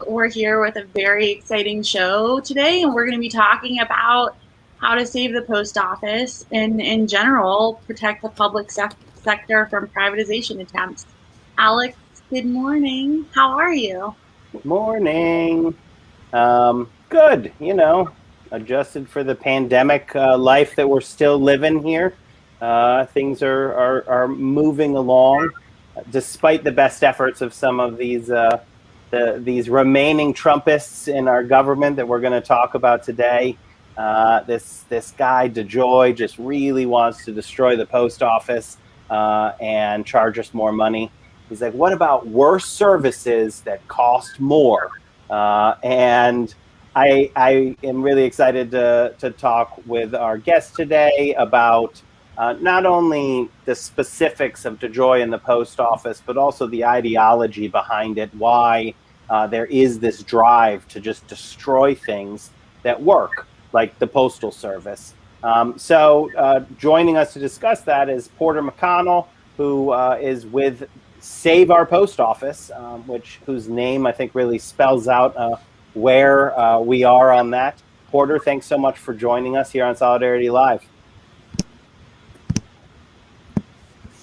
We're here with a very exciting show today, and we're going to be talking about how to save the post office and, in general, protect the public sector from privatization attempts. Alex, good morning. How are you? Morning. Good, adjusted for the pandemic life that we're still living here. Things are moving along, despite the best efforts of some of these remaining Trumpists in our government that we're going to talk about today. This guy DeJoy just really wants to destroy the post office and charge us more money. He's like, what about worse services that cost more? And I am really excited to talk with our guest today about not only the specifics of DeJoy and the post office, but also the ideology behind it, why there is this drive to just destroy things that work, like the Postal Service. So joining us to discuss that is Porter McConnell, who is with Save Our Post Office, whose name I think really spells out where we are on that. Porter, thanks so much for joining us here on Solidarity Live.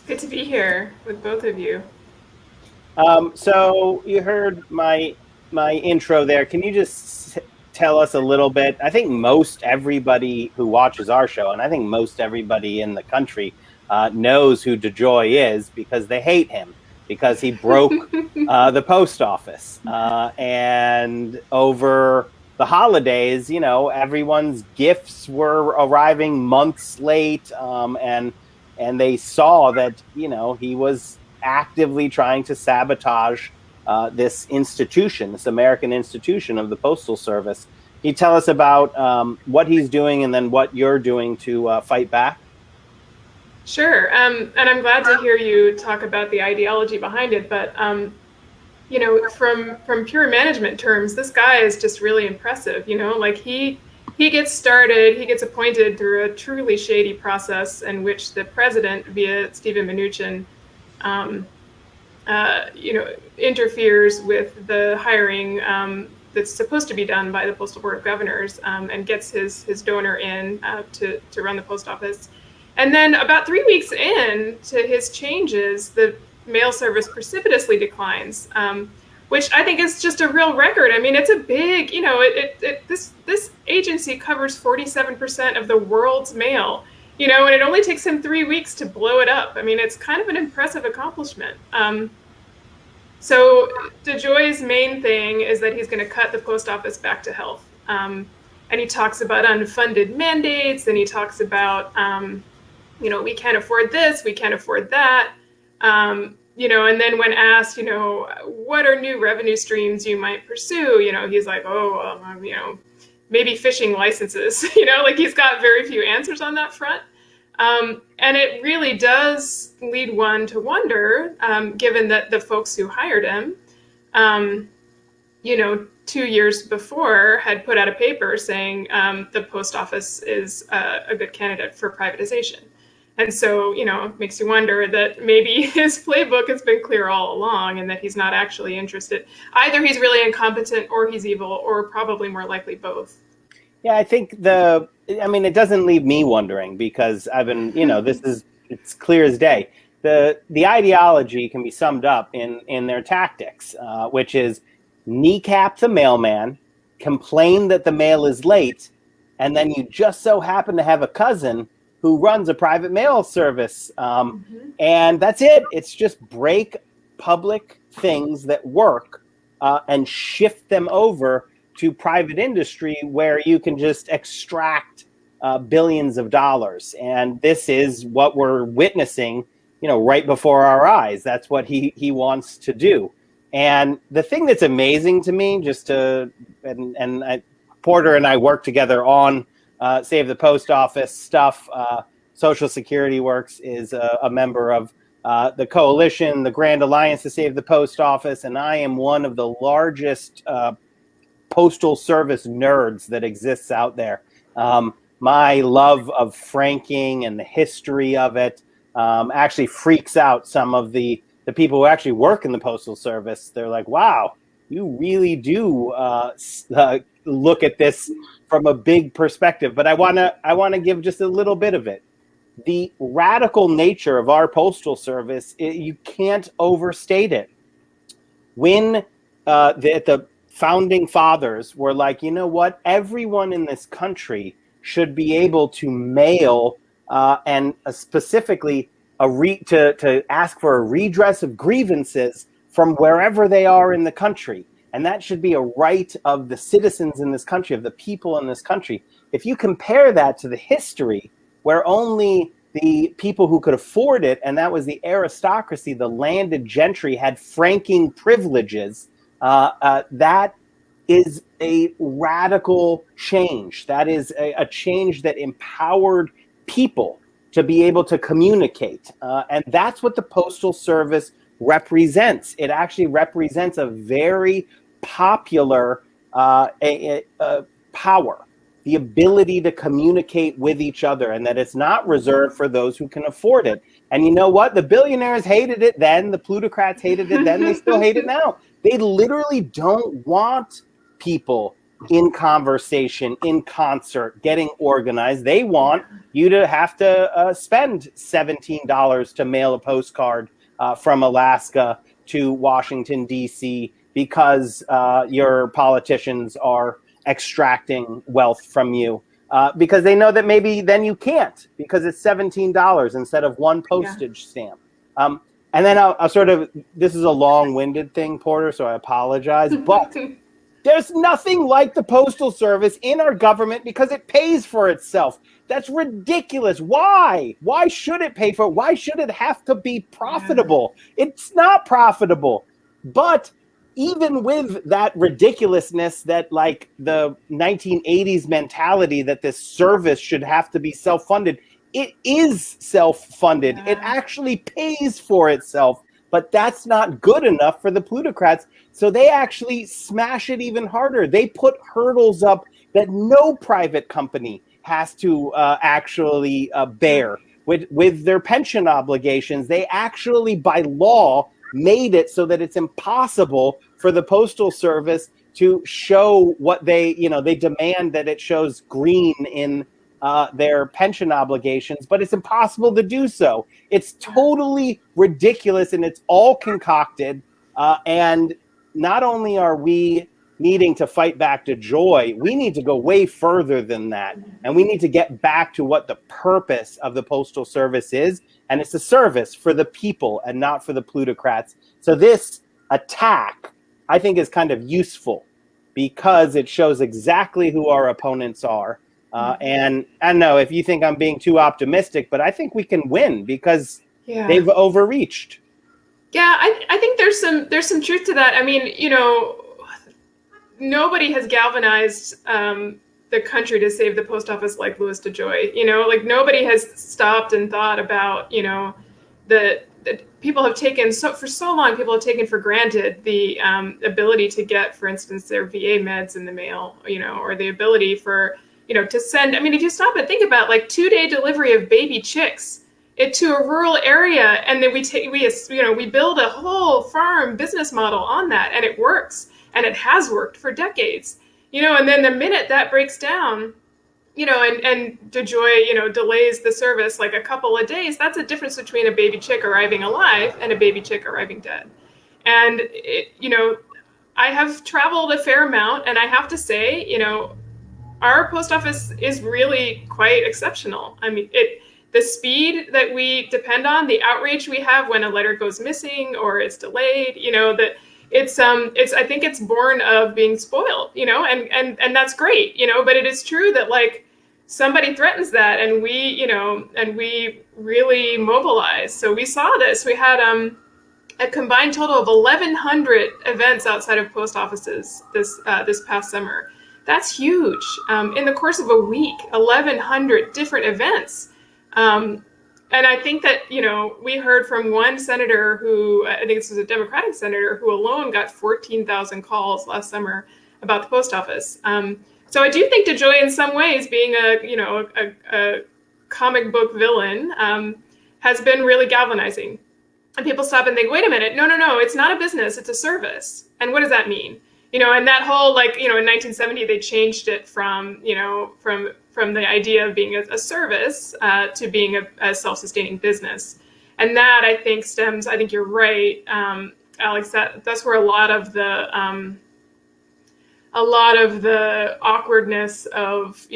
Good to be here with both of you. So you heard my intro there. Can you just tell us a little bit? I think most everybody who watches our show, and I think most everybody in the country knows who DeJoy is because they hate him, because he broke the post office. And over the holidays, everyone's gifts were arriving months late, and they saw that, he was actively trying to sabotage this institution, this American institution of the Postal Service. Can you tell us about what he's doing and then what you're doing to fight back? Sure, and I'm glad to hear you talk about the ideology behind it. But from pure management terms, this guy is just really impressive. Like he gets started, he gets appointed through a truly shady process in which the president, via Stephen Mnuchin, interferes with the hiring that's supposed to be done by the Postal Board of Governors, and gets his donor in to run the post office. And then about 3 weeks in to his changes, the mail service precipitously declines, which I think is just a real record. I mean, it's a big, this agency covers 47% of the world's mail, and it only takes him 3 weeks to blow it up. I mean, it's kind of an impressive accomplishment. So DeJoy's main thing is that he's going to cut the post office back to health. And he talks about unfunded mandates, and he talks about, we can't afford this, we can't afford that. And then when asked, what are new revenue streams you might pursue, he's like, maybe fishing licenses, like he's got very few answers on that front. And it really does lead one to wonder, given that the folks who hired him, 2 years before had put out a paper saying the post office is a good candidate for privatization. And so, it makes you wonder that maybe his playbook has been clear all along and that he's not actually interested. Either he's really incompetent or he's evil, or probably more likely both. Yeah, I think it doesn't leave me wondering, because I've been, it's clear as day. The ideology can be summed up in their tactics, which is kneecap the mailman, complain that the mail is late, and then you just so happen to have a cousin who runs a private mail service. And that's it. It's just break public things that work and shift them over to private industry where you can just extract billions of dollars. And this is what we're witnessing, right before our eyes. That's what he wants to do. And the thing that's amazing to me, Porter and I work together on Save the Post Office stuff. Social Security Works is a member of the coalition, the Grand Alliance to Save the Post Office, and I am one of the largest postal service nerds that exists out there. My love of franking and the history of it actually freaks out some of the people who actually work in the Postal Service. They're like, wow, you really do look at this from a big perspective. But I wanna give just a little bit of it. The radical nature of our postal service, you can't overstate it. When the founding fathers were like, you know what, everyone in this country should be able to mail and specifically to ask for a redress of grievances from wherever they are in the country. And that should be a right of the citizens in this country, of the people in this country. If you compare that to the history where only the people who could afford it, and that was the aristocracy, the landed gentry, had franking privileges, that is a radical change. That is a change that empowered people to be able to communicate. And that's what the Postal Service represents. It actually represents a very popular power, the ability to communicate with each other, and that it's not reserved for those who can afford it. And you know what? The billionaires hated it then, the plutocrats hated it then, they still hate it now. They literally don't want people in conversation, in concert, getting organized. They want you to have to spend $17 to mail a postcard from Alaska to Washington, D.C. because your politicians are extracting wealth from you, because they know that maybe then you can't, because it's $17 instead of one postage stamp. And then I'll sort of, this is a long-winded thing, Porter, so I apologize, but there's nothing like the Postal Service in our government because it pays for itself. That's ridiculous. Why? Why should it pay for it? Why should it have to be profitable? It's not profitable. But even with that ridiculousness, that like the 1980s mentality that this service should have to be self-funded, it is self-funded. It actually pays for itself, but that's not good enough for the plutocrats. So they actually smash it even harder. They put hurdles up that no private company has to actually bear. With their pension obligations, they actually, by law, made it so that it's impossible for the Postal Service to show what they demand that it shows green in their pension obligations, but it's impossible to do so. It's totally ridiculous, and it's all concocted. And not only are we needing to fight back DeJoy, we need to go way further than that. And we need to get back to what the purpose of the Postal Service is. And it's a service for the people and not for the plutocrats. So this attack, I think, is kind of useful because it shows exactly who our opponents are. And I don't know if you think I'm being too optimistic, but I think we can win because they've overreached. Yeah, I think there's some truth to that. I mean, nobody has galvanized the country to save the post office like Louis DeJoy. Like nobody has stopped and thought about, the people have taken for so long. People have taken for granted the ability to get, for instance, their VA meds in the mail, or the ability for to send. I mean, if you stop and think about like 2-day delivery of baby chicks to a rural area, and then we build a whole farm business model on that, and it works, and it has worked for decades, and then the minute that breaks down, and DeJoy, delays the service like a couple of days, that's a difference between a baby chick arriving alive and a baby chick arriving dead. And I have traveled a fair amount, and I have to say, our post office is really quite exceptional. I mean, the speed that we depend on, the outrage we have when a letter goes missing or it's delayed, that I think it's born of being spoiled, and that's great, but it is true that like somebody threatens that, and we really mobilize. So we saw this. We had a combined total of 1,100 events outside of post offices this past summer. That's huge. In the course of a week, 1,100 different events. And I think that, we heard from one senator who, I think this was a Democratic senator, who alone got 14,000 calls last summer about the post office. So I do think DeJoy, in some ways, being a comic book villain, has been really galvanizing. And people stop and think, wait a minute, no, it's not a business, it's a service. And what does that mean? And that whole, like, in 1970, they changed it from the idea of being a service to being a self-sustaining business. And that, I think, stems, I think you're right, Alex, that's where a lot of the awkwardness of,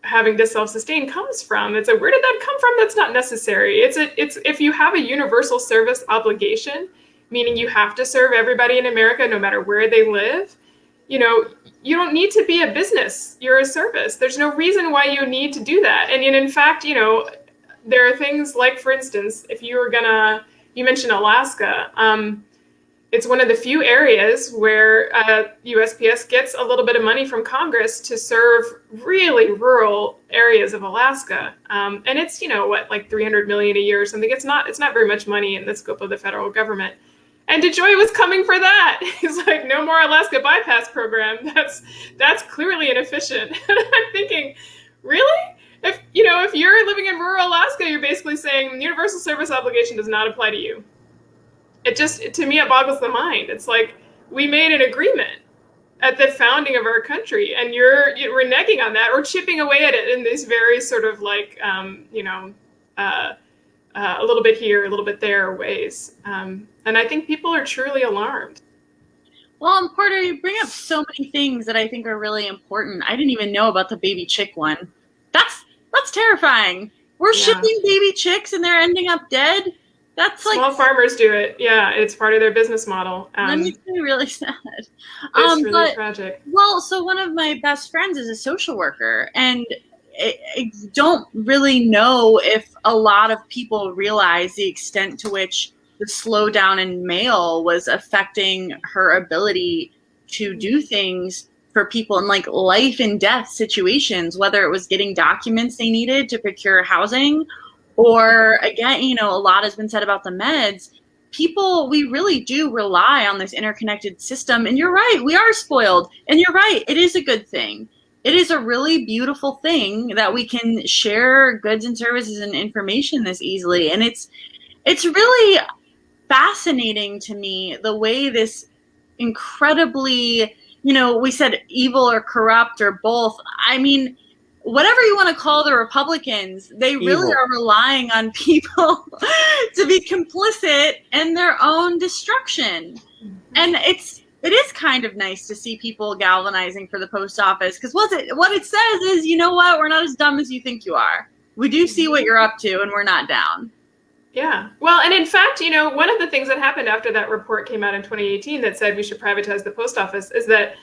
having to self-sustain comes from. It's where did that come from? That's not necessary. It's if you have a universal service obligation, meaning you have to serve everybody in America no matter where they live, you don't need to be a business. You're a service. There's no reason why you need to do that. And in fact, there are things like, for instance, if you mentioned Alaska, it's one of the few areas where USPS gets a little bit of money from Congress to serve really rural areas of Alaska. And it's, like $300 million a year or something. It's not very much money in the scope of the federal government. And DeJoy was coming for that. He's like, no more Alaska bypass program. That's clearly inefficient. And I'm thinking, really? If you're living in rural Alaska, you're basically saying universal service obligation does not apply to you. To me, it boggles the mind. It's like, we made an agreement at the founding of our country, and you're reneging on that or chipping away at it in these very sort of like, a little bit here, a little bit there ways. And I think people are truly alarmed. Well, and Porter, you bring up so many things that I think are really important. I didn't even know about the baby chick one. That's terrifying. We're shipping baby chicks and they're ending up dead. That's like small farmers do it. Yeah, it's part of their business model. That makes me really sad. It's really tragic. Well, so one of my best friends is a social worker, and I don't really know if a lot of people realize the extent to which the slowdown in mail was affecting her ability to do things for people in like life and death situations, whether it was getting documents they needed to procure housing, or again, a lot has been said about the meds. People, we really do rely on this interconnected system. And you're right, we are spoiled. And you're right, it is a good thing. It is a really beautiful thing that we can share goods and services and information this easily. And it's really fascinating to me the way this incredibly, we said evil or corrupt or both. I mean, whatever you want to call the Republicans, they really are relying on people to be complicit in their own destruction. And it is kind of nice to see people galvanizing for the post office, because what it says is, you know what, we're not as dumb as you think you are. We do see what you're up to, and we're not down. Yeah. Well, and in fact, one of the things that happened after that report came out in 2018 that said we should privatize the post office is that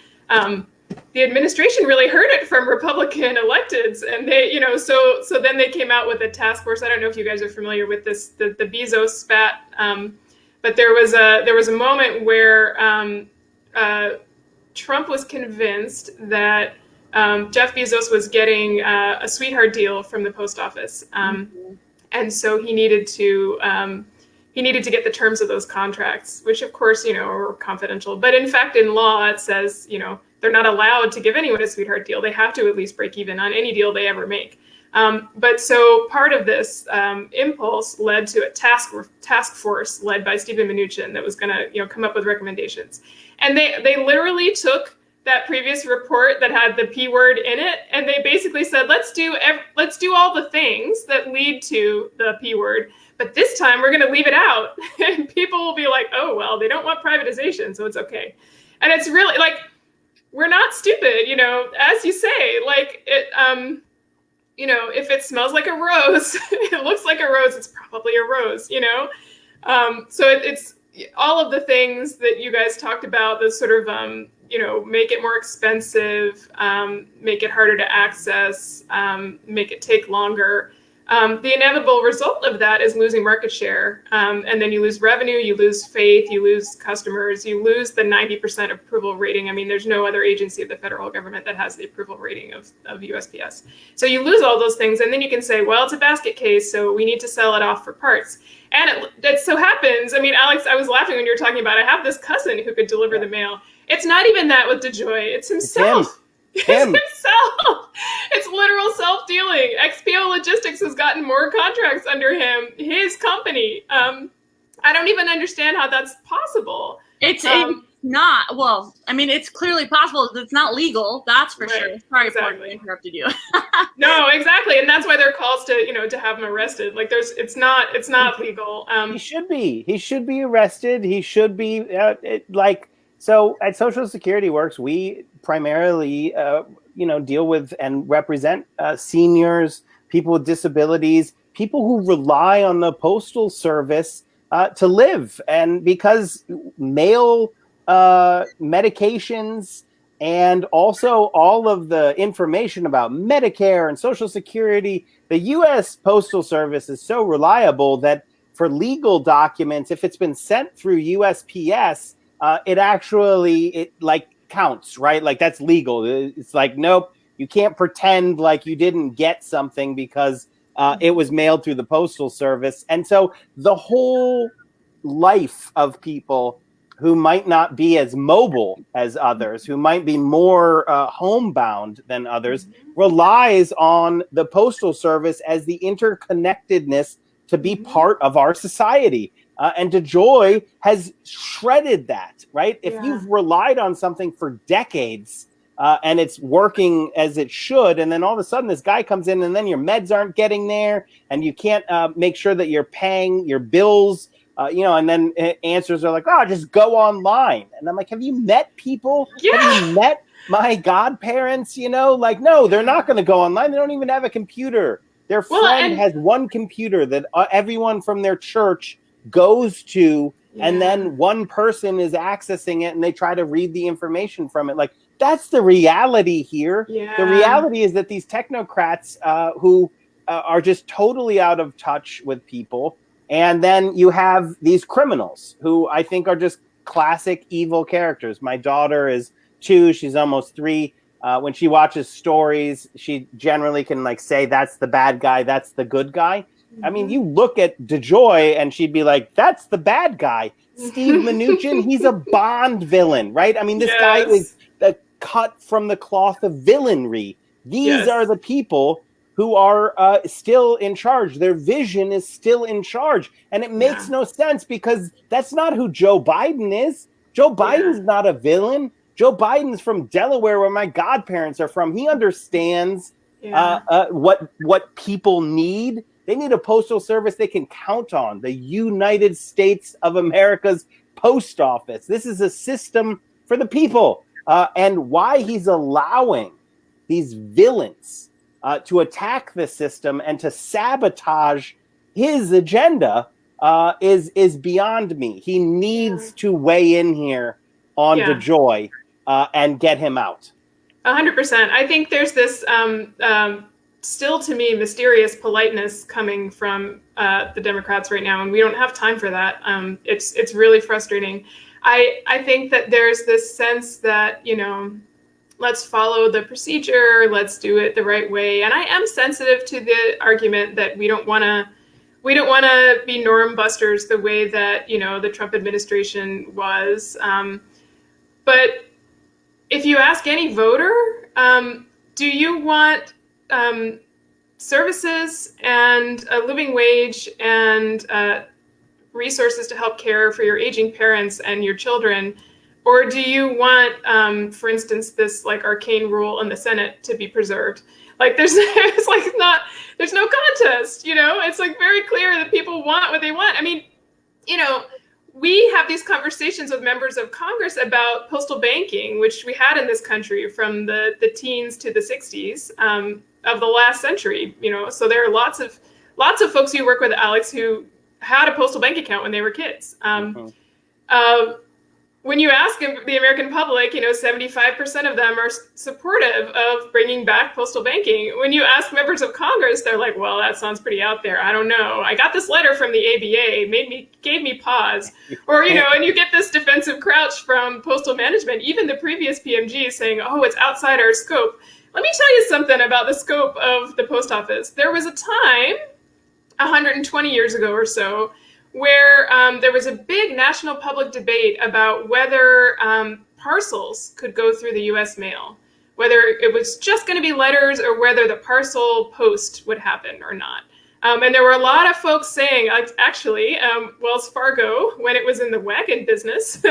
the administration really heard it from Republican electeds, and they, so then they came out with a task force. I don't know if you guys are familiar with this, the Bezos spat, but there was a moment where Trump was convinced that Jeff Bezos was getting a sweetheart deal from the post office, and so he needed to get the terms of those contracts, which of course are confidential. But in fact, in law, it says they're not allowed to give anyone a sweetheart deal. They have to at least break even on any deal they ever make. But so part of this impulse led to a task force led by Stephen Mnuchin that was going to come up with recommendations. And they literally took that previous report that had the P word in it, and they basically said, let's do all the things that lead to the P word, but this time we're going to leave it out. And people will be like, oh, well, they don't want privatization, so it's okay. And it's really like, we're not stupid, as you say, like it, if it smells like a rose, it looks like a rose, it's probably a rose, So it's all of the things that you guys talked about, the sort of, make it more expensive, make it harder to access, make it take longer. The inevitable result of that is losing market share. And then you lose revenue, you lose faith, you lose customers, you lose the 90% approval rating. I mean, there's no other agency of the federal government that has the approval rating of USPS. So you lose all those things, and then you can say, well, it's a basket case, so we need to sell it off for parts. And it so happens, I mean, Alex, I was laughing when you were talking about, I have this cousin who could deliver the mail. It's not even that with DeJoy, it's himself. It's himself. It's literal self-dealing. XPO Logistics has gotten more contracts under him, his company. I don't even understand how that's possible. It's not, well, I mean, it's clearly possible. It's not legal, that's for sure. Sorry, exactly. I interrupted you. No, exactly, and that's why there are calls to to have him arrested. Like, it's not legal. He should be. He should be arrested. He should be so. At Social Security Works, we primarily deal with and represent seniors, people with disabilities, people who rely on the Postal Service to live, and because mail medications and also all of the information about Medicare and Social Security, the U.S. Postal Service is so reliable that for legal documents, if it's been sent through USPS, it actually counts, right? Like, that's legal. It's like, nope, you can't pretend like you didn't get something because it was mailed through the Postal Service. And so the whole life of people who might not be as mobile as others, who might be more homebound than others, relies on the Postal Service as the interconnectedness to be part of our society. And DeJoy has shredded that, right? If you've relied on something for decades and it's working as it should, and then all of a sudden this guy comes in and then your meds aren't getting there and you can't make sure that you're paying your bills, and then answers are like, oh, just go online. And I'm like, have you met people? Yeah. Have you met my godparents? No, they're not going to go online. They don't even have a computer. Their friend has one computer that everyone from their church goes to, and then one person is accessing it and they try to read the information from it. Like, that's the reality here. Yeah. The reality is that these technocrats who are just totally out of touch with people. And then you have these criminals who I think are just classic evil characters. My daughter is 2. She's almost 3. When she watches stories, she generally can say, that's the bad guy, that's the good guy. I mean, you look at DeJoy and she'd be like, that's the bad guy. Steve Mnuchin, he's a Bond villain, right? I mean, this guy is cut from the cloth of villainry. These are the people who are still in charge. Their vision is still in charge. And it makes no sense because that's not who Joe Biden is. Joe Biden's not a villain. Joe Biden's from Delaware, where my godparents are from. He understands what people need. They need a postal service they can count on. The United States of America's post office. This is a system for the people. And why he's allowing these villains to attack the system and to sabotage his agenda is beyond me. He needs to weigh in here on DeJoy and get him out. 100%. I think there's this still, to me, mysterious politeness coming from the Democrats right now, and we don't have time for that. It's really frustrating. I think that there's this sense that, let's follow the procedure, let's do it the right way. And I am sensitive to the argument that we don't want to be norm busters the way that, the Trump administration was. But if you ask any voter, do you want services and a living wage and resources to help care for your aging parents and your children? Or do you want, for instance, this arcane rule in the Senate to be preserved? There's no contest, it's very clear that people want what they want. I mean, we have these conversations with members of Congress about postal banking, which we had in this country from the teens to the 60s of the last century. So there are lots of folks you work with, Alex, who had a postal bank account when they were kids. When you ask the American public, 75% of them are supportive of bringing back postal banking. When you ask members of Congress, they're like, well, that sounds pretty out there. I don't know. I got this letter from the ABA, gave me pause. Or, and you get this defensive crouch from postal management, even the previous PMG saying, oh, it's outside our scope. Let me tell you something about the scope of the post office. There was a time 120 years ago or so where there was a big national public debate about whether parcels could go through the U.S. mail, whether it was just going to be letters or whether the parcel post would happen or not. And there were a lot of folks saying, actually, Wells Fargo, when it was in the wagon business,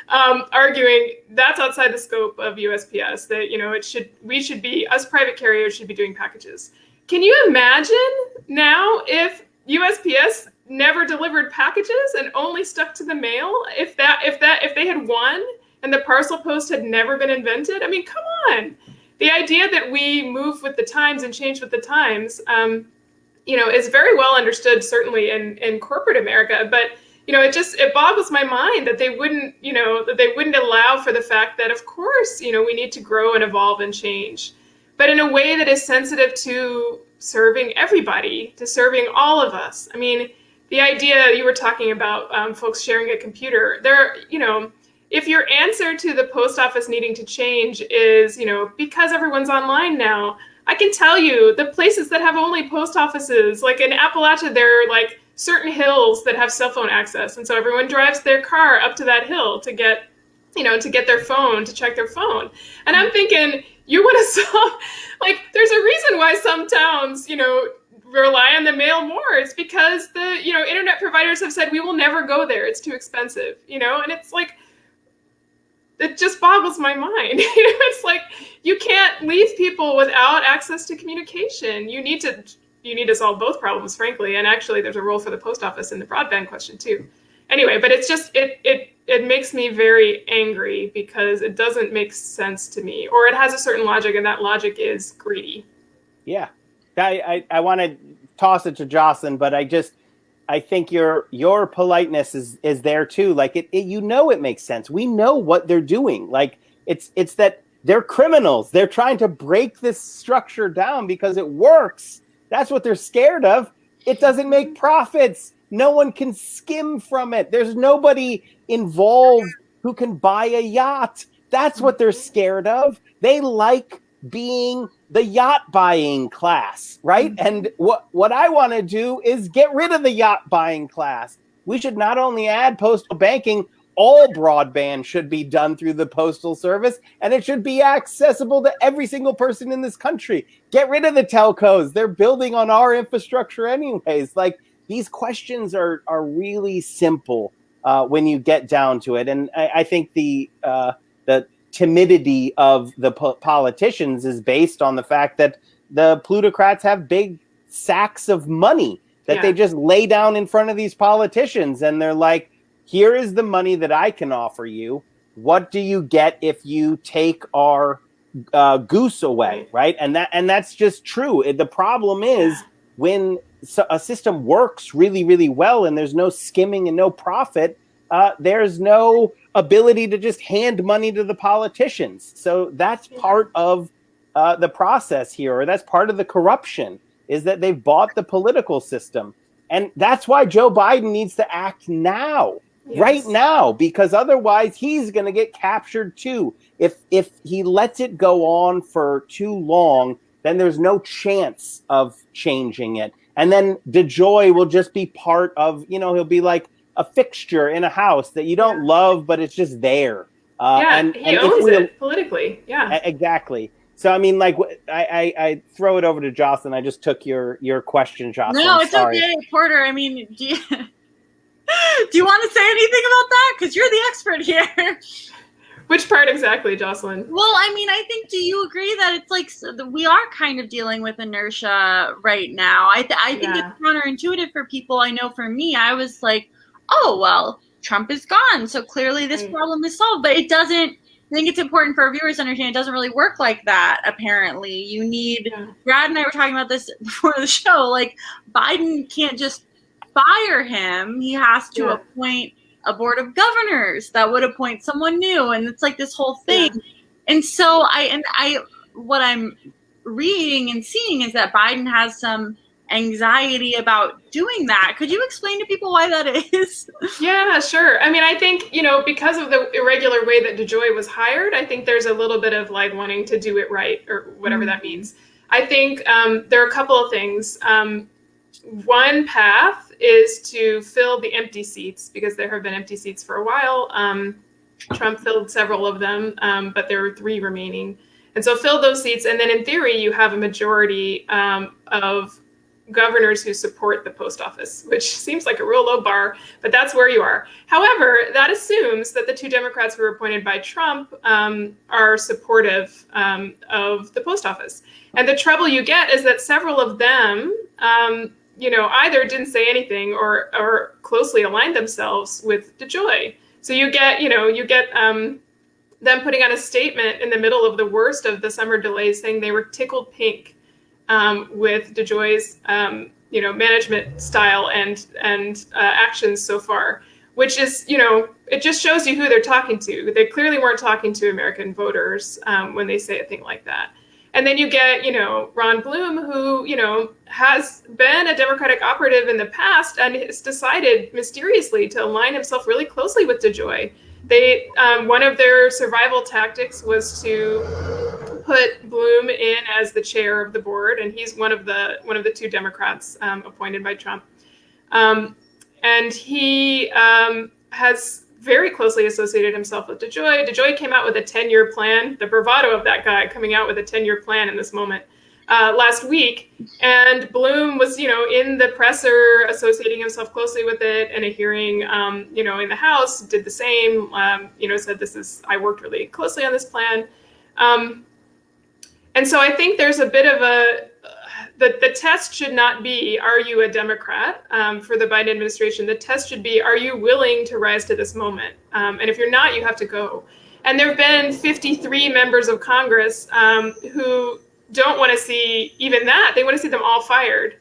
arguing that's outside the scope of USPS, that, you know, us private carriers should be doing packages. Can you imagine now if USPS never delivered packages and only stuck to the mail? If they had won and the parcel post had never been invented? I mean, come on. The idea that we move with the times and change with the times, you know, is very well understood, certainly in corporate America. But, you know, it boggles my mind that they wouldn't allow for the fact that, of course, you know, we need to grow and evolve and change, but in a way that is sensitive to serving everybody, to serving all of us. I mean, the idea you were talking about, folks sharing a computer, you know, if your answer to the post office needing to change is, you know, because everyone's online now, I can tell you the places that have only post offices, like in Appalachia, there are like certain hills that have cell phone access. And so everyone drives their car up to that hill to get their phone, to check their phone. And I'm thinking, you want to solve, like, there's a reason why some towns, you know, rely on the mail more. It's because the, you know, internet providers have said, we will never go there. It's too expensive, you know, and it's like, it just boggles my mind. It's like, you can't leave people without access to communication. You need to solve both problems, frankly. And actually, there's a role for the post office in the broadband question too. Anyway, but it's just, it makes me very angry because it doesn't make sense to me, or it has a certain logic, and that logic is greedy. Yeah, I want to toss it to Jocelyn, but I think your politeness is there too. Like you know, it makes sense. We know what they're doing. Like it's that they're criminals. They're trying to break this structure down because it works. That's what they're scared of. It doesn't make profits. No one can skim from it. There's nobody involved who can buy a yacht. That's what they're scared of. They like being the yacht buying class, right? And what I want to do is get rid of the yacht buying class. We should not only add postal banking, all broadband should be done through the postal service, and it should be accessible to every single person in this country. Get rid of the telcos. They're building on our infrastructure anyways. Like, these questions are really simple when you get down to it. And I think the timidity of the politicians is based on the fact that the plutocrats have big sacks of money that they just lay down in front of these politicians. And they're like, here is the money that I can offer you. What do you get if you take our goose away, right? And that's just true. The problem is when a system works really, really well and there's no skimming and no profit, there's no ability to just hand money to the politicians. So that's part of the process here, or that's part of the corruption, is that they've bought the political system. And that's why Joe Biden needs to act now, right now, because otherwise he's going to get captured too. If he lets it go on for too long, then there's no chance of changing it. And then DeJoy will just be part of, you know, he'll be like a fixture in a house that you don't love, but it's just there. And he owns it politically. Yeah, exactly. So, I mean, like, I throw it over to Jocelyn. I just took your question, Jocelyn. No, it's okay, Porter. I mean, do you want to say anything about that? Because you're the expert here. Which part exactly, Jocelyn? Well, I mean, I think, do you agree that it's like we are kind of dealing with inertia right now? I think it's counterintuitive for people. I know for me, I was like, oh, well, Trump is gone, so clearly this problem is solved. But it doesn't, I think it's important for our viewers to understand it doesn't really work like that, apparently. You need, Brad and I were talking about this before the show, like, Biden can't just fire him. He has to appoint a board of governors that would appoint someone new, and it's like this whole thing. And so what I'm reading and seeing is that Biden has some anxiety about doing that. Could you explain to people why that is? Yeah, sure. I mean, I think, you know, because of the irregular way that DeJoy was hired, I think there's a little bit of like wanting to do it right, or whatever that means. I think there are a couple of things. One path is to fill the empty seats, because there have been empty seats for a while. Trump filled several of them, but there were 3 remaining. And so fill those seats. And then in theory, you have a majority of governors who support the post office, which seems like a real low bar, but that's where you are. However, that assumes that the 2 Democrats who were appointed by Trump are supportive of the post office. And the trouble you get is that several of them, either didn't say anything or closely aligned themselves with DeJoy. So you get them putting out a statement in the middle of the worst of the summer delays saying they were tickled pink with DeJoy's management style and actions so far, which is, it just shows you who they're talking to. They clearly weren't talking to American voters when they say a thing like that. And then you get, Ron Bloom, who, has been a Democratic operative in the past and has decided mysteriously to align himself really closely with DeJoy. They one of their survival tactics was to put Bloom in as the chair of the board, and he's one of the 2 Democrats appointed by Trump, and he has very closely associated himself with DeJoy. DeJoy came out with a 10-year plan. The bravado of that guy coming out with a 10-year plan in this moment last week, and Bloom was, in the presser, associating himself closely with it. In a hearing, in the House, did the same. Said I worked really closely on this plan, and so I think there's a bit of the test should not be, are you a Democrat for the Biden administration? The test should be, are you willing to rise to this moment? And if you're not, you have to go. And there have been 53 members of Congress who don't want to see even that. They want to see them all fired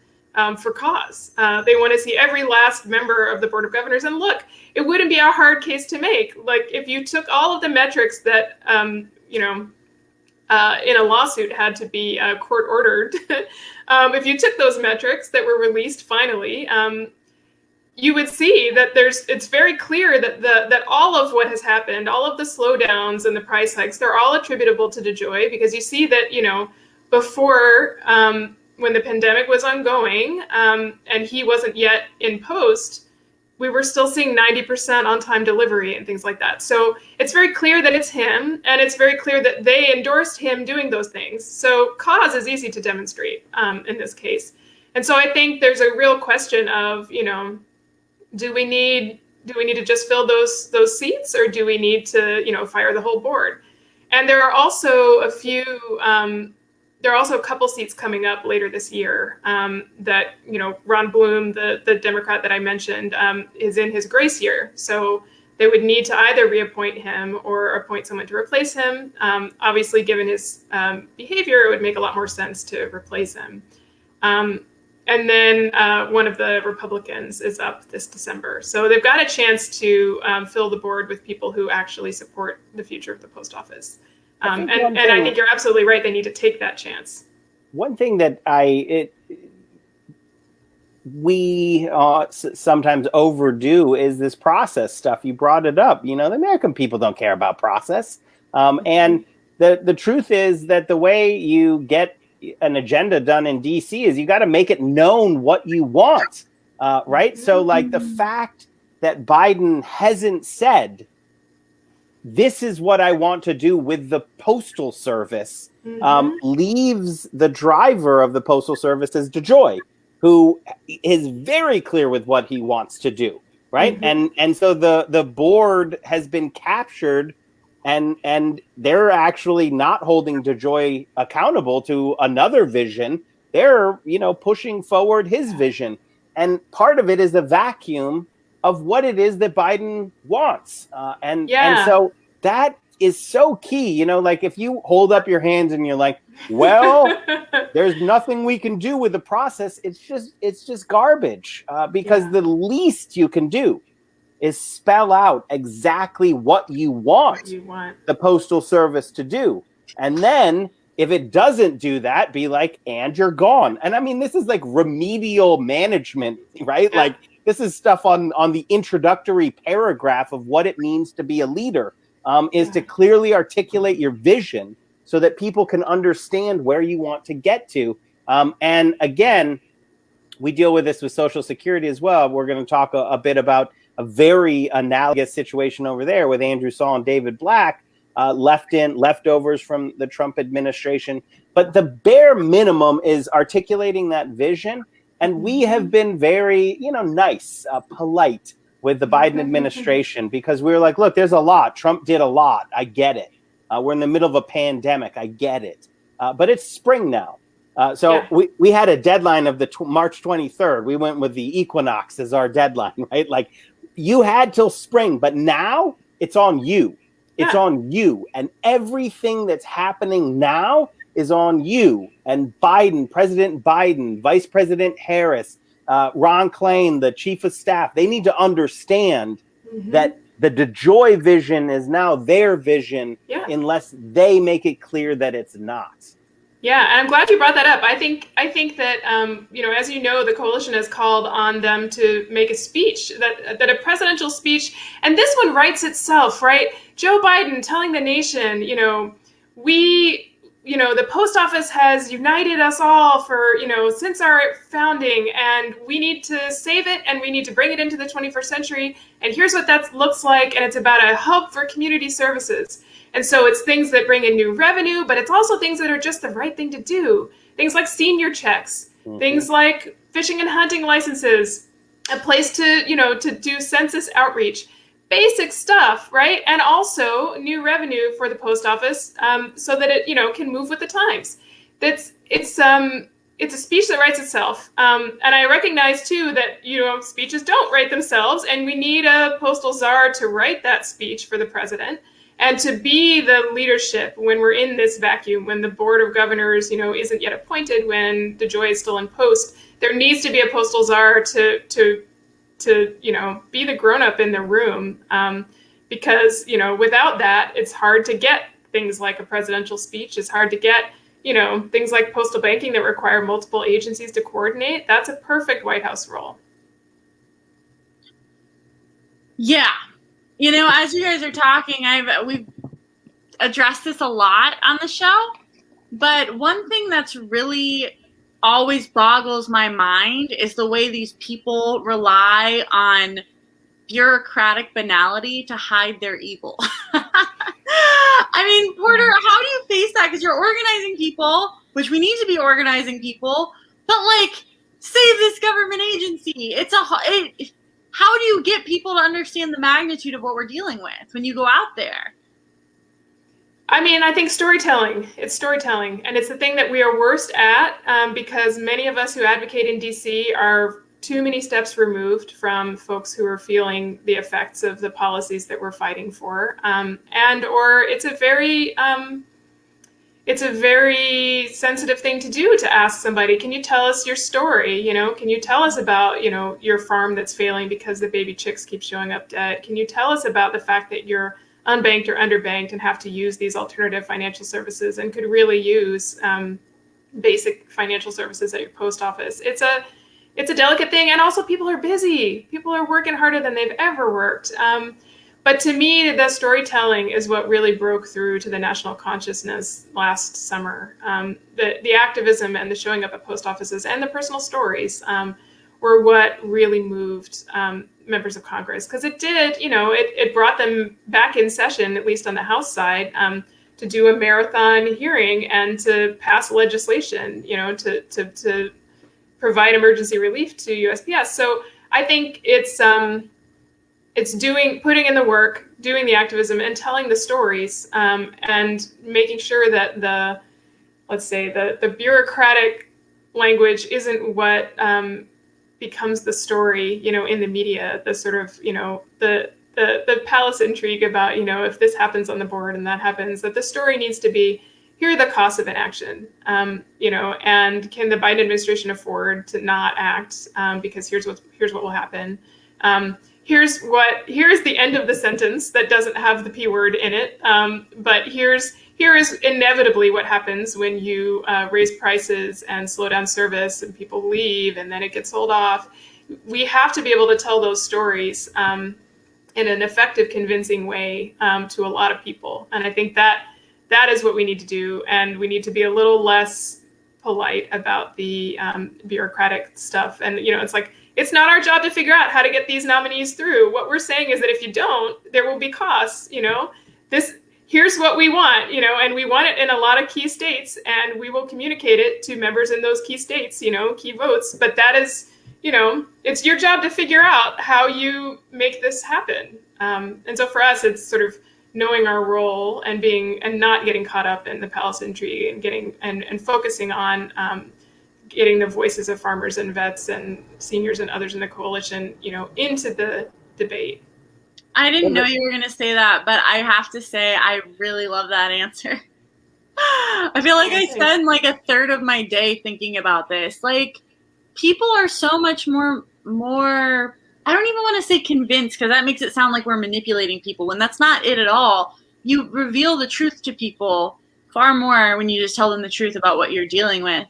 for cause. They want to see every last member of the Board of Governors. And look, it wouldn't be a hard case to make. Like, if you took all of the metrics that, in a lawsuit had to be court ordered, if you took those metrics that were released finally, you would see that it's very clear that all of what has happened, all of the slowdowns and the price hikes, they're all attributable to DeJoy, because you see that, before when the pandemic was ongoing and he wasn't yet in post, we were still seeing 90% on-time delivery and things like that. So it's very clear that it's him, and it's very clear that they endorsed him doing those things. So cause is easy to demonstrate in this case. And so I think there's a real question of, do we need to just fill those seats, or do we need to, fire the whole board? And there are also a couple seats coming up later this year that, Ron Bloom, the Democrat that I mentioned, is in his grace year. So they would need to either reappoint him or appoint someone to replace him. Obviously, given his behavior, it would make a lot more sense to replace him. And then one of the Republicans is up this December. So they've got a chance to fill the board with people who actually support the future of the post office. And I think you're absolutely right. They need to take that chance. One thing that we sometimes overdo is this process stuff. You brought it up. The American people don't care about process. And the truth is that the way you get an agenda done in DC is you got to make it known what you want, right? So like the fact that Biden hasn't said, this is what I want to do with the Postal Service, leaves the driver of the Postal Service as DeJoy, who is very clear with what he wants to do, right? And so the board has been captured, and they're actually not holding DeJoy accountable to another vision. They're, pushing forward his vision. And part of it is the vacuum of what it is that Biden wants. And so that is so key, like if you hold up your hands and you're like, well, there's nothing we can do with the process. It's just garbage because the least you can do is spell out exactly what you want the Postal Service to do. And then if it doesn't do that, be like, and you're gone. And I mean, this is like remedial management, right? Yeah. Like this is stuff on the introductory paragraph of what it means to be a leader, is to clearly articulate your vision so that people can understand where you want to get to. And again, we deal with this with Social Security as well. We're going to talk a bit about a very analogous situation over there with Andrew Saul and David Black, leftovers from the Trump administration. But the bare minimum is articulating that vision And we have been very, nice, polite with the Biden administration because we were like, look, there's a lot. Trump did a lot. I get it. We're in the middle of a pandemic. I get it. But it's spring now. So we had a deadline of the March 23rd. We went with the equinox as our deadline, right? Like you had till spring, but now it's on you. It's on you. And everything that's happening now is on you. And Biden, President Biden, Vice President Harris, Ron Klain, the chief of staff, they need to understand that the DeJoy vision is now their vision unless they make it clear that it's not. Yeah, and I'm glad you brought that up. I think that as you know, the coalition has called on them to make a speech, that a presidential speech, and this one writes itself, right? Joe Biden telling the nation, the post office has united us all for, since our founding, and we need to save it and we need to bring it into the 21st century. And here's what that looks like. And it's about a hub for community services. And so it's things that bring in new revenue, but it's also things that are just the right thing to do. Things like senior checks, things like fishing and hunting licenses, a place to do census outreach, basic stuff, right? And also new revenue for the post office so that it, can move with the times. It's a speech that writes itself. And I recognize too that, speeches don't write themselves, and we need a postal czar to write that speech for the president. And to be the leadership when we're in this vacuum, when the board of governors, isn't yet appointed, when DeJoy is still in post, there needs to be a postal czar to be the grown-up in the room. Because, without that, it's hard to get things like a presidential speech. It's hard to get, things like postal banking that require multiple agencies to coordinate. That's a perfect White House role. Yeah. As you guys are talking, we've addressed this a lot on the show, but one thing that's really always boggles my mind is the way these people rely on bureaucratic banality to hide their evil. I mean, Porter, how do you face that? Because you're organizing people, which we need to be organizing people, but save this government agency. How do you get people to understand the magnitude of what we're dealing with when you go out there? I mean, I think storytelling. It's storytelling. And it's the thing that we are worst at because many of us who advocate in DC are too many steps removed from folks who are feeling the effects of the policies that we're fighting for. Or it's a very sensitive thing to do to ask somebody, can you tell us your story? Can you tell us about, your farm that's failing because the baby chicks keep showing up dead? Can you tell us about the fact that you're unbanked or underbanked and have to use these alternative financial services and could really use basic financial services at your post office? It's a delicate thing. And also people are busy. People are working harder than they've ever worked. But to me, the storytelling is what really broke through to the national consciousness last summer. The activism and the showing up at post offices and the personal stories were what really moved members of Congress. Because it did, it brought them back in session, at least on the House side, to do a marathon hearing and to pass legislation, to provide emergency relief to USPS. So I think it's putting in the work, doing the activism, and telling the stories, and making sure that the bureaucratic language isn't what becomes the story, in the media. The sort of, the palace intrigue about, if this happens on the board and that happens. That the story needs to be, here are the costs of inaction, and can the Biden administration afford to not act? Because here's what will happen. Here's the end of the sentence that doesn't have the P word in it. But here is inevitably what happens when you raise prices and slow down service and people leave and then it gets sold off. We have to be able to tell those stories in an effective, convincing way to a lot of people. And I think that is what we need to do. And we need to be a little less polite about the bureaucratic stuff. And, it's not our job to figure out how to get these nominees through. What we're saying is that if you don't, there will be costs. here's what we want, and we want it in a lot of key states, and we will communicate it to members in those key states, key votes. But that is, it's your job to figure out how you make this happen. And so for us, it's sort of knowing our role and not getting caught up in the palace intrigue and focusing on getting the voices of farmers and vets and seniors and others in the coalition, into the debate. I didn't know you were going to say that, but I have to say I really love that answer. I feel like I spend like a third of my day thinking about this. Like, people are so much more, I don't even want to say convinced, because that makes it sound like we're manipulating people, when that's not it at all. You reveal the truth to people far more when you just tell them the truth about what you're dealing with.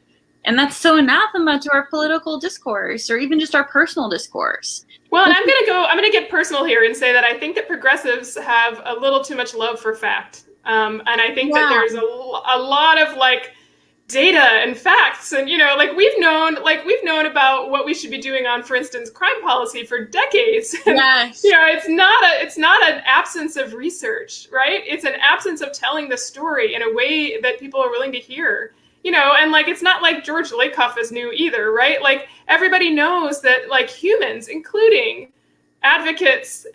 And that's so anathema to our political discourse, or even just our personal discourse. Well, and I'm going to get personal here and say that I think that progressives have a little too much love for fact. And I think that there's a lot of like data and facts, and we've known about what we should be doing on, for instance, crime policy for decades. Yes. It's not an absence of research, right? It's an absence of telling the story in a way that people are willing to hear. And like, it's not like George Lakoff is new either, right? Like, everybody knows that, like, humans, including advocates,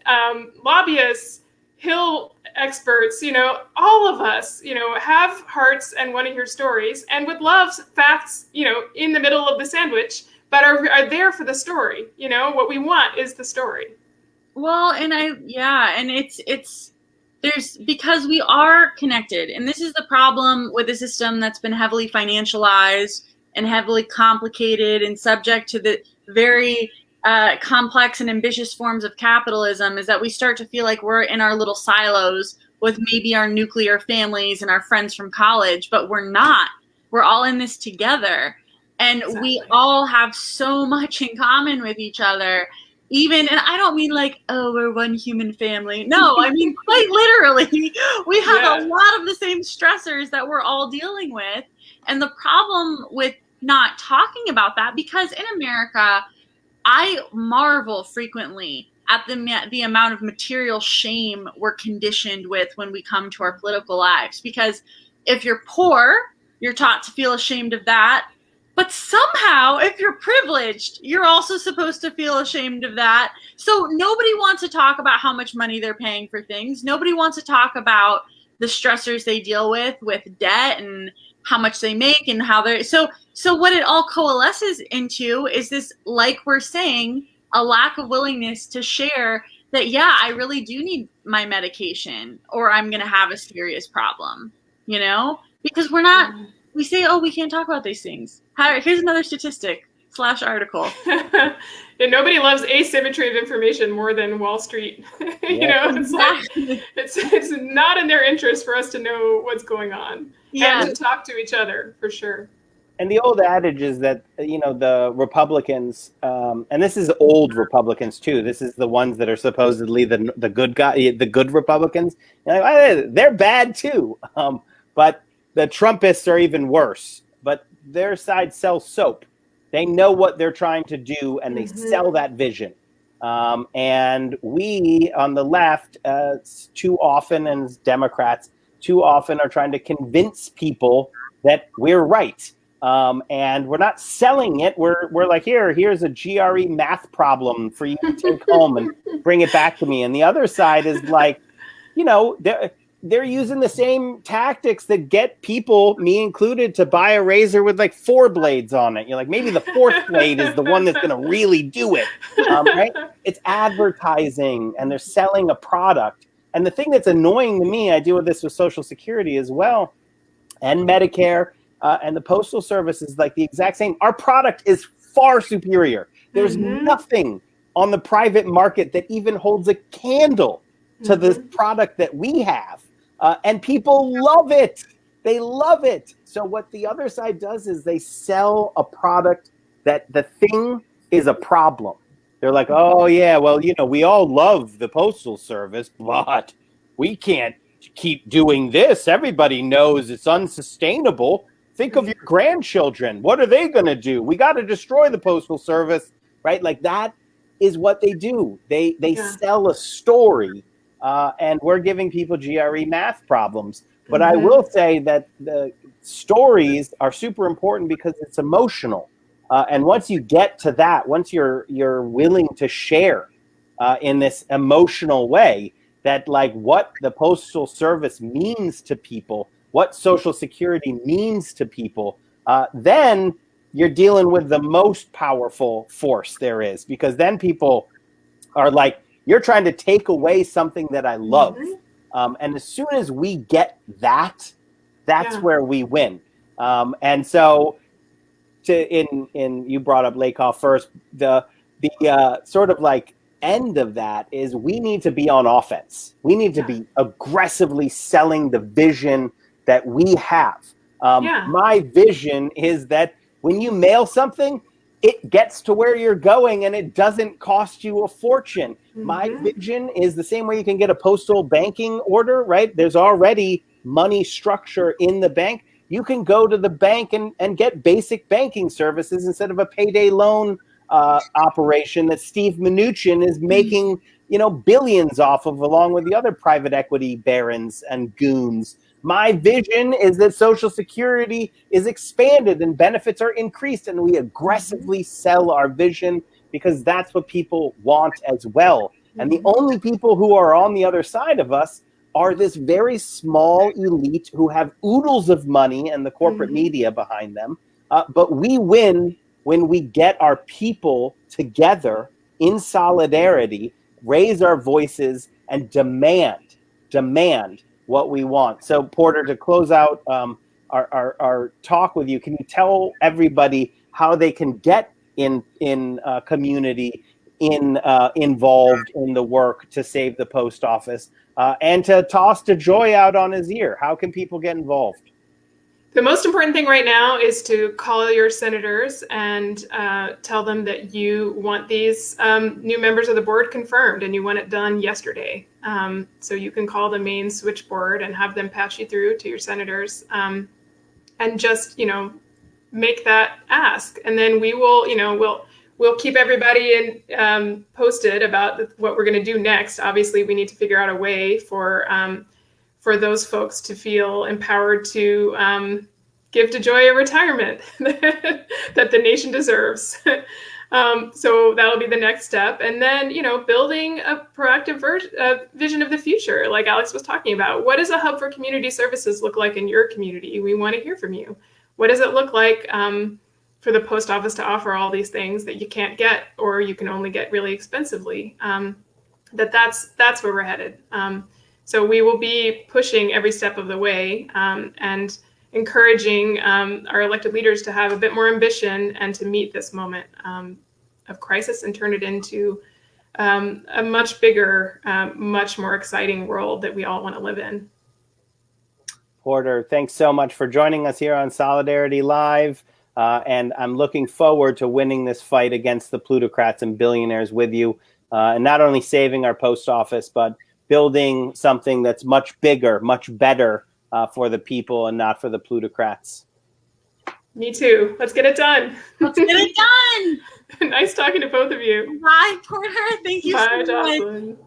lobbyists, Hill experts, all of us, have hearts and want to hear stories and would love facts, in the middle of the sandwich, but are there for the story. What we want is the story. Well, and because we are connected, and this is the problem with a system that's been heavily financialized and heavily complicated and subject to the very complex and ambitious forms of capitalism, is that we start to feel like we're in our little silos with maybe our nuclear families and our friends from college, but we're not. We're all in this together, and we all have so much in common with each other. And I don't mean like, oh, we're one human family. No, I mean quite literally, we have a lot of the same stressors that we're all dealing with. And the problem with not talking about that, because in America, I marvel frequently at the amount of material shame we're conditioned with when we come to our political lives. Because if you're poor, you're taught to feel ashamed of that. But somehow, if you're privileged, you're also supposed to feel ashamed of that. So nobody wants to talk about how much money they're paying for things. Nobody wants to talk about the stressors they deal with debt and how much they make and how they're... So what it all coalesces into is this, like we're saying, a lack of willingness to share that, I really do need my medication, or I'm going to have a serious problem, Because we're not... We say, oh, we can't talk about these things. Here's another statistic / article. And nobody loves asymmetry of information more than Wall Street. It's like, it's not in their interest for us to know what's going on and to talk to each other, for sure. And the old adage is that, the Republicans, and this is old Republicans too. This is the ones that are supposedly the good guy, the good Republicans. They're bad too. But the Trumpists are even worse, but their side sells soap. They know what they're trying to do, and they sell that vision. And we on the left, too often, and as Democrats, too often are trying to convince people that we're right. And we're not selling it. We're like, here's a GRE math problem for you to take home and bring it back to me. And the other side is like, they're using the same tactics that get people, me included, to buy a razor with like 4 blades on it. You're like, maybe the 4th blade is the one that's going to really do it, right? It's advertising, and they're selling a product. And the thing that's annoying to me, I deal with this with Social Security as well, and Medicare, and the Postal Service is like the exact same. Our product is far superior. There's nothing on the private market that even holds a candle to the product that we have. And people love it. They love it. So what the other side does is they sell a product that the thing is a problem. They're like, oh, yeah, well, we all love the Postal Service, but we can't keep doing this. Everybody knows it's unsustainable. Think of your grandchildren. What are they going to do? We got to destroy the Postal Service, right? Like, that is what they do. They sell a story. and we're giving people GRE math problems. But I will say that the stories are super important because it's emotional. And once you get to that, once you're willing to share in this emotional way, that like what the Postal Service means to people, what Social Security means to people, then you're dealing with the most powerful force there is, because then people are like, you're trying to take away something that I love. And as soon as we get that, that's where we win. And so you brought up Lakoff first, the sort of like end of that is we need to be on offense. We need to be aggressively selling the vision that we have. My vision is that when you mail something, it gets to where you're going and it doesn't cost you a fortune. My vision is the same way you can get a postal banking order, right? There's already money structure in the bank. You can go to the bank and get basic banking services instead of a payday loan operation that Steve Mnuchin is making, billions off of, along with the other private equity barons and goons. My vision is that Social Security is expanded and benefits are increased, and we aggressively sell our vision because that's what people want as well. And the only people who are on the other side of us are this very small elite who have oodles of money and the corporate media behind them. But we win when we get our people together in solidarity, raise our voices, and demand what we want. So, Porter, to close out our talk with you, can you tell everybody how they can get in community, involved in the work to save the post office, and to toss DeJoy out on his ear? How can people get involved? The most important thing right now is to call your senators and tell them that you want these new members of the board confirmed and you want it done yesterday. So you can call the main switchboard and have them patch you through to your senators, and just, make that ask. And then we will, we'll keep everybody posted about what we're going to do next. Obviously, we need to figure out a way for those folks to feel empowered to give DeJoy a retirement that the nation deserves. So that'll be the next step. And then, building a proactive vision of the future, like Alex was talking about. What does a hub for community services look like in your community? We want to hear from you. What does it look like for the post office to offer all these things that you can't get, or you can only get really expensively? That's where we're headed. So we will be pushing every step of the way, and encouraging our elected leaders to have a bit more ambition and to meet this moment of crisis and turn it into a much bigger, much more exciting world that we all want to live in. Porter, thanks so much for joining us here on Solidarity Live. And I'm looking forward to winning this fight against the plutocrats and billionaires with you, and not only saving our post office, but building something that's much bigger, much better for the people and not for the plutocrats. Me too. Let's get it done. Let's get it done. Nice talking to both of you. Bye, Porter. Thank you Bye, so much. Jocelyn.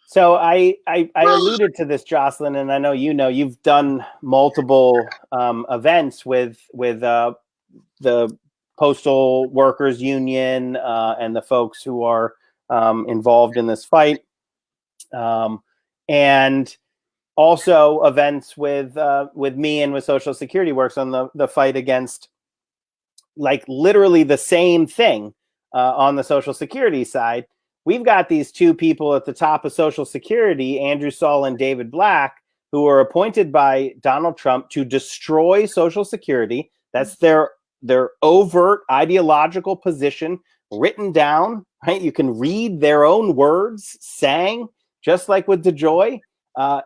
So I alluded to this, Jocelyn, and I know you've done multiple events with the Postal Workers Union and the folks who are involved in this fight, and also events with me and with Social Security Works on the fight against, like, literally the same thing on the Social Security side. We've got these two people at the top of Social Security, Andrew Saul and David Black, who were appointed by Donald Trump to destroy Social Security. That's their overt ideological position, written down, right? You can read their own words sang, just like with DeJoy.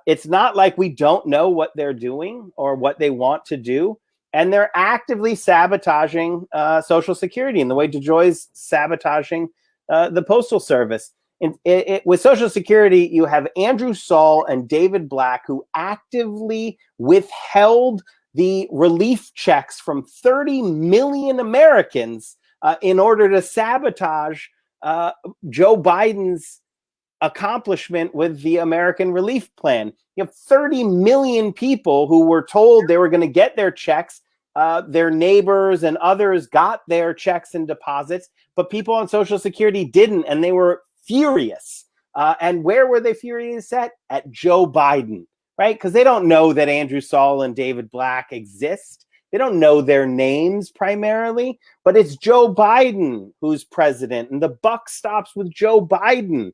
It's not like we don't know what they're doing or what they want to do. And they're actively sabotaging Social Security in the way DeJoy's sabotaging the Postal Service. With Social Security, you have Andrew Saul and David Black, who actively withheld the relief checks from 30 million Americans in order to sabotage Joe Biden's accomplishment with the American Relief Plan. You have 30 million people who were told they were going to get their checks. Their neighbors and others got their checks and deposits, but people on Social Security didn't, and they were furious. And where were they furious at? At Joe Biden, right? Because they don't know that Andrew Saul and David Black exist. They don't know their names primarily, but it's Joe Biden who's president, and the buck stops with Joe Biden.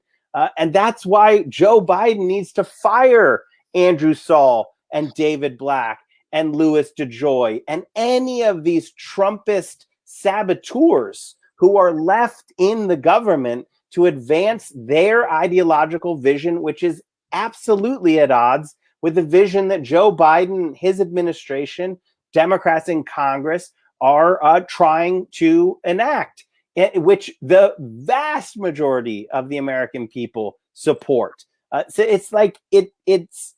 And that's why Joe Biden needs to fire Andrew Saul and David Black and Louis DeJoy and any of these Trumpist saboteurs who are left in the government to advance their ideological vision, which is absolutely at odds with the vision that Joe Biden, his administration, Democrats in Congress are trying to enact, which the vast majority of the American people support. So it's like it's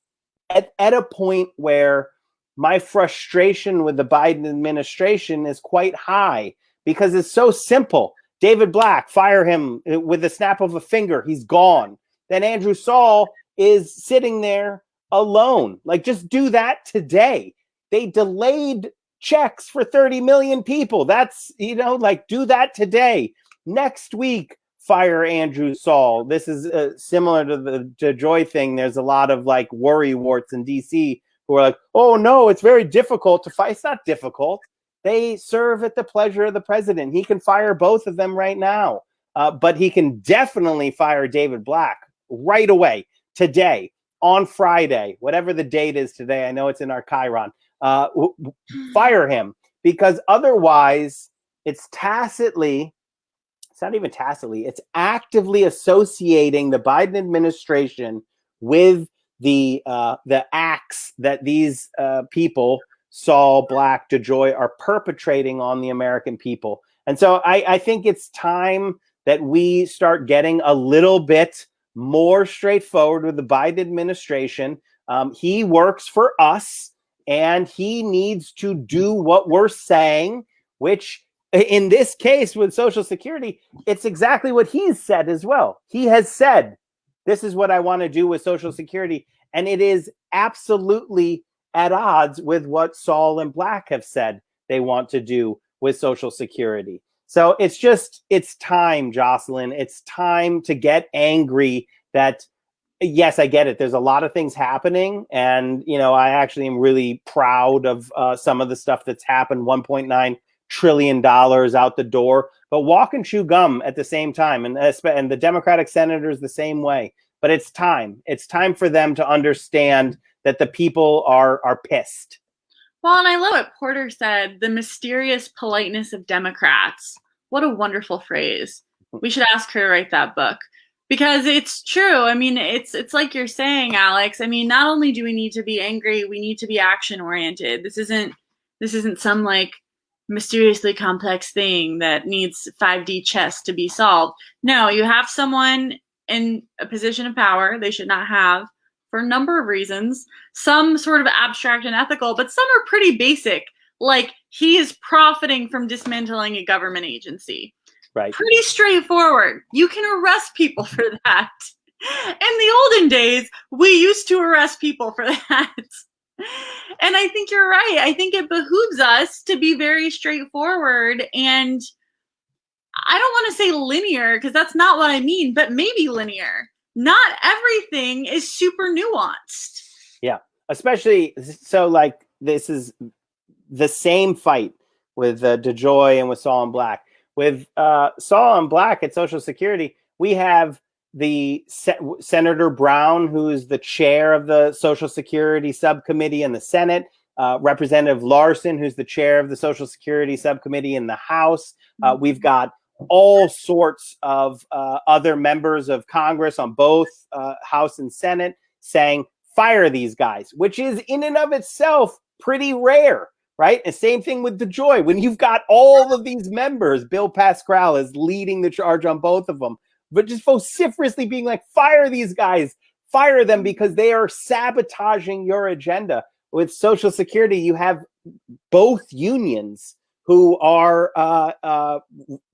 at a point where my frustration with the Biden administration is quite high because it's so simple. David Black, fire him with the snap of a finger. He's gone. Then Andrew Saul is sitting there alone. Like, just do that today. They delayed checks for 30 million people. That's, like, do that today. Next week, fire Andrew Saul. This is similar to the DeJoy thing. There's a lot of like worry warts in DC who are like, oh no, it's very difficult to fight. It's not difficult. They serve at the pleasure of the president. He can fire both of them right now. But he can definitely fire David Black right away, today, on Friday, whatever the date is today. I know it's in our Chiron. Fire him, because otherwise it's not even tacitly, it's actively associating the Biden administration with the acts that these people, Saul, Black, DeJoy, are perpetrating on the American people. And so I think it's time that we start getting a little bit more straightforward with the Biden administration. He works for us, and he needs to do what we're saying, which in this case with Social Security, it's exactly what he's said as well. He has said, this is what I want to do with Social Security. And it is absolutely at odds with what Saul and Black have said they want to do with Social Security. So it's time, Jocelyn. It's time to get angry that, yes, I get it. There's a lot of things happening. And, I actually am really proud of some of the stuff that's happened. $1.9 trillion out the door, but walk and chew gum at the same time. And the Democratic senators the same way. But it's time. It's time for them to understand that the people are pissed. Well, and I love what Porter said, the mysterious politeness of Democrats. What a wonderful phrase. We should ask her to write that book. Because it's true. I mean, it's like you're saying, Alex. I mean, not only do we need to be angry, we need to be action oriented. This isn't some like mysteriously complex thing that needs 5D chess to be solved. No, you have someone in a position of power they should not have for a number of reasons. Some sort of abstract and ethical, but some are pretty basic. Like, he is profiting from dismantling a government agency. Right. Pretty straightforward. You can arrest people for that. In the olden days, we used to arrest people for that. And I think you're right. I think it behooves us to be very straightforward. And I don't want to say linear, because that's not what I mean, but maybe linear. Not everything is super nuanced. Yeah. Especially, so like, this is the same fight with DeJoy and with Saul and Black. With Saul and Black at Social Security, we have the Senator Brown, who's the chair of the Social Security subcommittee in the Senate, Representative Larson, who's the chair of the Social Security subcommittee in the House. We've got all sorts of other members of Congress on both House and Senate saying, fire these guys, which is in and of itself pretty rare. Right? And same thing with DeJoy. When you've got all of these members, Bill Pascrell is leading the charge on both of them, but just vociferously being like, fire these guys, fire them because they are sabotaging your agenda. With Social Security, you have both unions who are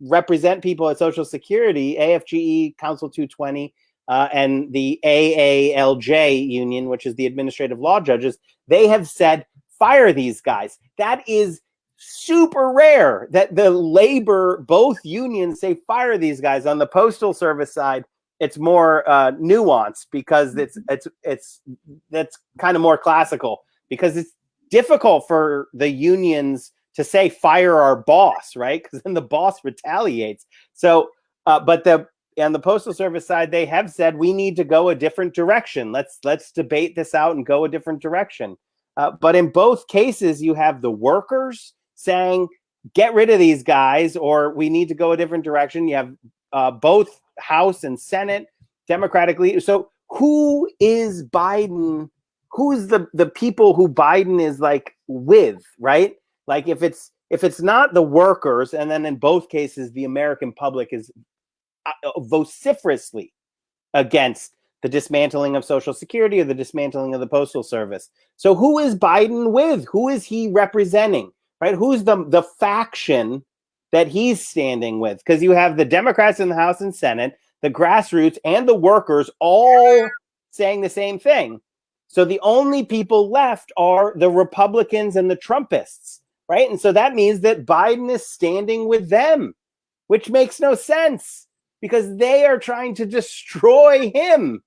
represent people at Social Security, AFGE, Council 220, and the AALJ union, which is the administrative law judges, they have said, fire these guys. That is super rare that the labor, both unions say fire these guys. On the Postal Service side, it's more nuanced because that's kind of more classical, because it's difficult for the unions to say fire our boss, right? Because then the boss retaliates. So, but on the Postal Service side, they have said we need to go a different direction. Let's debate this out and go a different direction. But in both cases, you have the workers saying, get rid of these guys, or we need to go a different direction. You have both House and Senate democratically. So who is Biden? Who's the people who Biden is like with, right? Like if it's not the workers, and then in both cases, the American public is vociferously against the dismantling of Social Security or the dismantling of the Postal Service. So who is Biden with? Who is he representing? Right? Who's the faction that he's standing with? Because you have the Democrats in the House and Senate, the grassroots, and the workers all saying the same thing. So the only people left are the Republicans and the Trumpists, right? And so that means that Biden is standing with them, which makes no sense because they are trying to destroy him.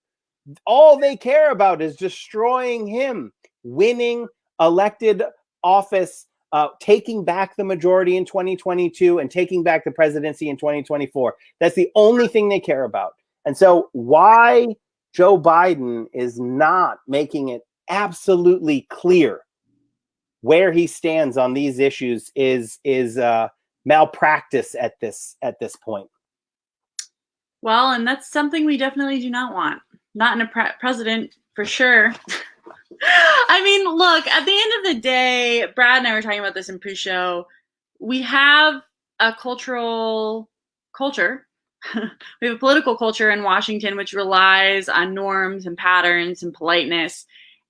All they care about is destroying him, winning elected office, taking back the majority in 2022 and taking back the presidency in 2024. That's the only thing they care about. And so why Joe Biden is not making it absolutely clear where he stands on these issues is malpractice at this point. Well, and that's something we definitely do not want. Not in a president, for sure. I mean, look, at the end of the day, Brad and I were talking about this in pre-show. We have a cultural culture. We have a political culture in Washington which relies on norms and patterns and politeness.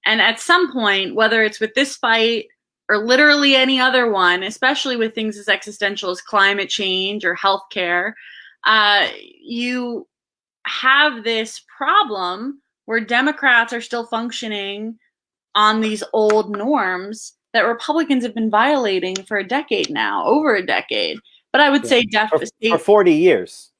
And at some point, whether it's with this fight or literally any other one, especially with things as existential as climate change or healthcare, you have this problem where Democrats are still functioning on these old norms that Republicans have been violating for a decade now, over a decade. But I would say for 40 years.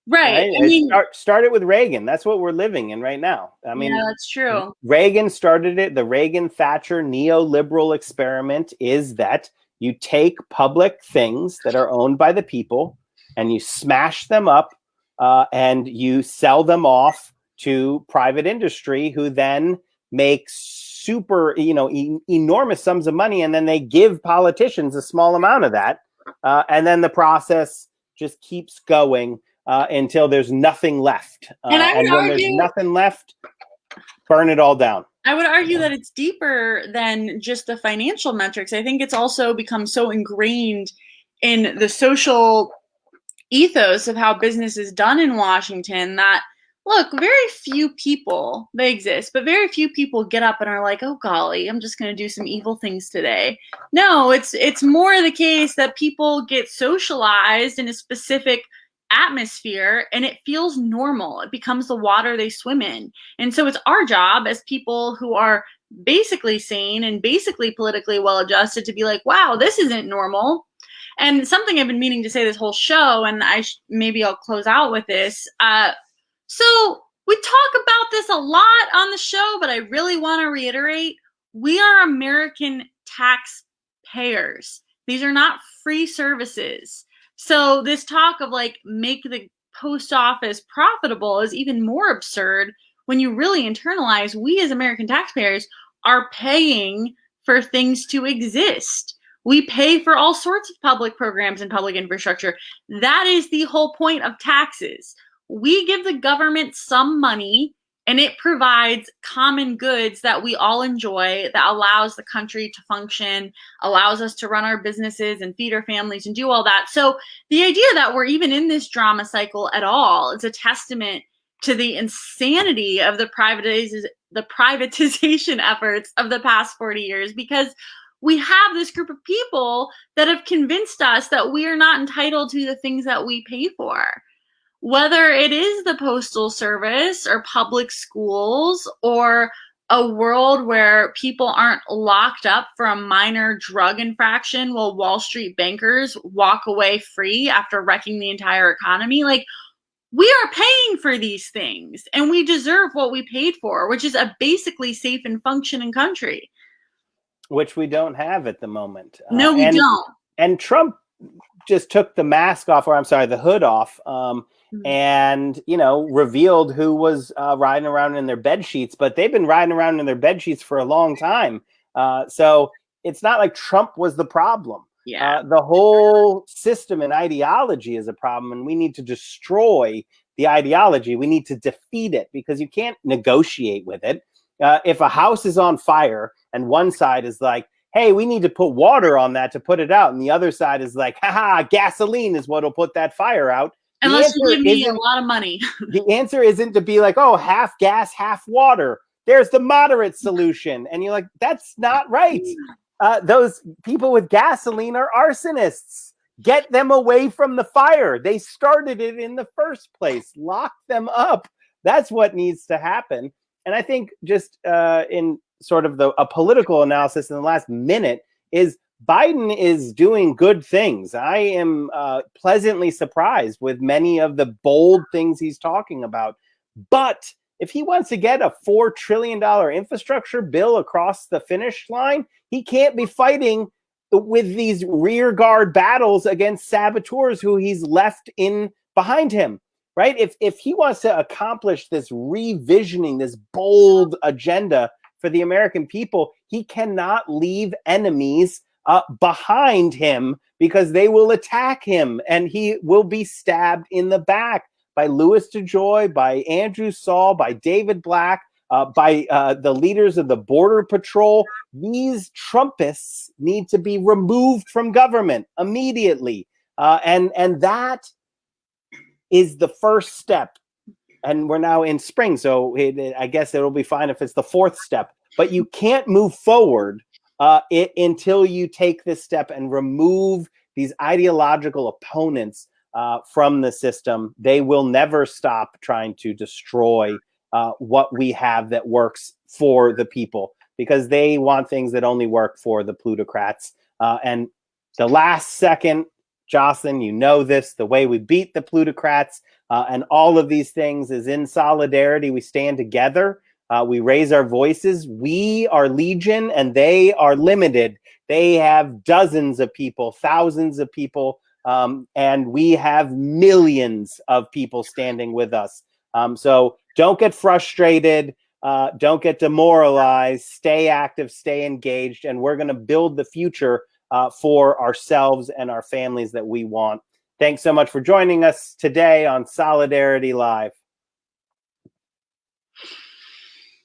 Right. I mean, started with Reagan. That's what we're living in right now. I mean, yeah, that's true. Reagan started it. The Reagan-Thatcher neoliberal experiment is that you take public things that are owned by the people and you smash them up and you sell them off to private industry, who then makes super, enormous sums of money, and then they give politicians a small amount of that, and then the process just keeps going until there's nothing left. And when there's nothing left, burn it all down. I would argue that it's deeper than just the financial metrics. I think it's also become so ingrained in the social ethos of how business is done in Washington that, look, very few people, they exist, but very few people get up and are like, oh golly, I'm just going to do some evil things today. No, it's more the case that people get socialized in a specific atmosphere and it feels normal. It becomes the water they swim in. And so it's our job as people who are basically sane and basically politically well adjusted to be like, wow, this isn't normal. And something I've been meaning to say this whole show, and maybe I'll close out with this. So we talk about this a lot on the show, but I really want to reiterate, we are American taxpayers. These are not free services. So this talk of like make the post office profitable is even more absurd when you really internalize we as American taxpayers are paying for things to exist. We pay for all sorts of public programs and public infrastructure. That is the whole point of taxes. We give the government some money and it provides common goods that we all enjoy, that allows the country to function, allows us to run our businesses and feed our families and do all that. So the idea that we're even in this drama cycle at all is a testament to the insanity of the privatization efforts of the past 40 years, because we have this group of people that have convinced us that we are not entitled to the things that we pay for. whether it is the Postal Service or public schools or a world where people aren't locked up for a minor drug infraction while Wall Street bankers walk away free after wrecking the entire economy. Like, we are paying for these things and we deserve what we paid for, which is a basically safe and functioning country. Which we don't have at the moment. No, we don't. And Trump just took the mask off, or I'm sorry, the hood off, and, you know, revealed who was riding around in their bed sheets. But they've been riding around in their bed sheets for a long time. So it's not like Trump was the problem. Yeah. The whole system and ideology is a problem, and we need to destroy the ideology. We need to defeat it, because you can't negotiate with it. If a house is on fire and one side is like, hey, we need to put water on that to put it out, and the other side is like, haha, gasoline is what'll put that fire out. Unless you give me a lot of money. The answer isn't to be like, oh, half gas, half water. There's the moderate solution. And you're like, that's not right. Those people with gasoline are arsonists. Get them away from the fire. They started it in the first place. Lock them up. That's what needs to happen. And I think just in sort of a political analysis in the last minute is Biden is doing good things. I am pleasantly surprised with many of the bold things he's talking about. But if he wants to get a $4 trillion infrastructure bill across the finish line, he can't be fighting with these rear guard battles against saboteurs who he's left in behind him, right? If he wants to accomplish this revisioning, this bold agenda for the American people, he cannot leave enemies behind him, because they will attack him and he will be stabbed in the back by Louis DeJoy, by Andrew Saul, by David Black, by the leaders of the Border Patrol. These Trumpists need to be removed from government immediately. And that is the first step. And we're now in spring, so I guess it'll be fine if it's the fourth step. But you can't move forward until you take this step and remove these ideological opponents from the system. They will never stop trying to destroy what we have that works for the people, because they want things that only work for the plutocrats. And the last second, Jocelyn, you know this, the way we beat the plutocrats and all of these things is in solidarity. We stand together. We raise our voices. We are legion and they are limited. They have dozens of people, thousands of people, and we have millions of people standing with us. So don't get frustrated. Don't get demoralized. Stay active, stay engaged, and we're going to build the future for ourselves and our families that we want. Thanks so much for joining us today on Solidarity Live.